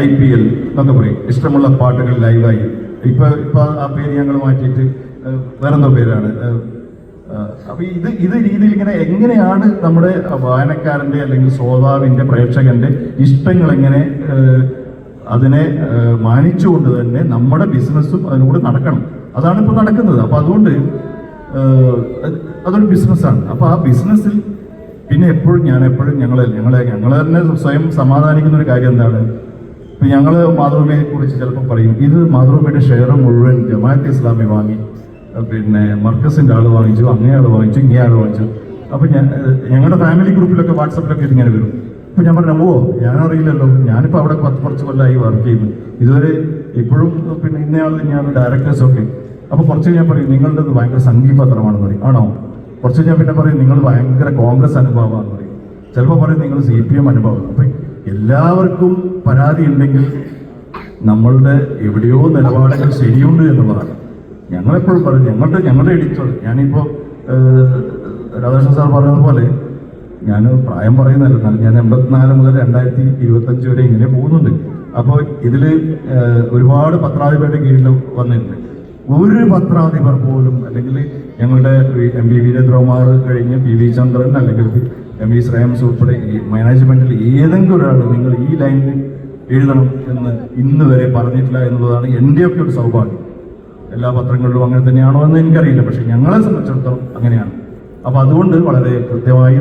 IPL എന്നൊക്കെ പറയും, ഇഷ്ടമുള്ള പാട്ടുകൾ ലൈവായി. ഇപ്പൊ ആ പേര് ഞങ്ങൾ മാറ്റിയിട്ട് വേറെന്തോ പേരാണ്. അപ്പൊ ഇത് രീതിയിൽ ഇങ്ങനെ എങ്ങനെയാണ് നമ്മുടെ വായനക്കാരന്റെ അല്ലെങ്കിൽ ശ്രോതാവിന്റെ പ്രേക്ഷകന്റെ ഇഷ്ടങ്ങൾ എങ്ങനെ അതിനെ മാനിച്ചുകൊണ്ട് തന്നെ നമ്മുടെ ബിസിനസ്സും അതിനൂടെ നടക്കണം. അതാണ് ഇപ്പോൾ നടക്കുന്നത്. അപ്പൊ അതുകൊണ്ട് അതൊരു ബിസിനസ്സാണ്. അപ്പൊ ആ ബിസിനസ്സിൽ പിന്നെ ഞങ്ങൾ തന്നെ സ്വയം സമാധാനിക്കുന്ന ഒരു കാര്യം എന്താണ്, ഇപ്പൊ ഞങ്ങള് മാതൃഭൂമിയെ കുറിച്ച് ചിലപ്പോൾ പറയും, ഇത് മാതൃഭൂമിയുടെ ഷെയർ മുഴുവൻ ജമാഅത്തെ ഇസ്ലാമി വാങ്ങി, പിന്നെ മർക്കസിന്റെ ആള് വാങ്ങിച്ചു, അങ്ങേയാൾ വാങ്ങിച്ചു, ഇങ്ങേയാൾ വാങ്ങിച്ചു. അപ്പൊ ഞങ്ങളുടെ ഫാമിലി ഗ്രൂപ്പിലൊക്കെ വാട്സപ്പിലൊക്കെ ഇതിങ്ങനെ വരും. അപ്പൊ ഞാൻ പറഞ്ഞു, ഞാനറിയില്ലല്ലോ, ഞാനിപ്പോ അവിടെ കുറച്ച് കൊല്ലമായി വർക്ക് ചെയ്യുന്നു, ഇതുവരെ ഇപ്പോഴും പിന്നെ ഇന്നയാൾ ഡയറക്ടേഴ്സൊക്കെ. അപ്പൊ കുറച്ച് ഞാൻ പറയും, നിങ്ങളുടേത് ഭയങ്കര സംഘീപത്രമാണെന്ന് പറയും. ആണോ? കുറച്ച് ഞാൻ പിന്നെ പറയും, നിങ്ങൾ ഭയങ്കര കോൺഗ്രസ് അനുഭവമാണെന്ന് പറയും. ചിലപ്പോൾ പറയും നിങ്ങൾ CPM അനുഭവം. അപ്പൊ എല്ലാവർക്കും പരാതി ഉണ്ടെങ്കിൽ നമ്മളുടെ എവിടെയോ നിലപാടുകൾ ശരിയുണ്ട് എന്നുള്ളതാണ്. ഞങ്ങളെപ്പോഴും പറയും, ഞങ്ങളുടെ എഡിറ്റർ, ഞാനിപ്പോ രാധാകൃഷ്ണൻ സാർ പറഞ്ഞതുപോലെ ഞാൻ പ്രായം പറയുന്നതല്ല, ഞാൻ 84 മുതൽ 2025 വരെ ഇങ്ങനെ പോകുന്നുണ്ട്. അപ്പോൾ ഇതില് ഒരുപാട് പത്രാധിപരുടെ കീഴിൽ വന്നിട്ടുണ്ട്. ഒരു പത്രാധിപർ പോലും, അല്ലെങ്കിൽ ഞങ്ങളുടെ MP വീരേന്ദ്രകുമാർ കഴിഞ്ഞ് PV ചന്ദ്രൻ, അല്ലെങ്കിൽ MV ശ്രേയംസ് ഉൾപ്പെടെ ഈ മാനേജ്മെന്റിൽ ഏതെങ്കിലും ഒരാൾ നിങ്ങൾ ഈ ലൈനിൽ എഴുതണം എന്ന് ഇന്ന് വരെ പറഞ്ഞിട്ടില്ല എന്നുള്ളതാണ് എൻ്റെയൊക്കെ ഒരു സൗഭാഗ്യം. എല്ലാ പത്രങ്ങളിലും അങ്ങനെ തന്നെയാണോ എന്ന് എനിക്കറിയില്ല, പക്ഷെ ഞങ്ങളെ സംബന്ധിച്ചിടത്തോളം അങ്ങനെയാണ്. അപ്പൊ അതുകൊണ്ട് വളരെ കൃത്യമായി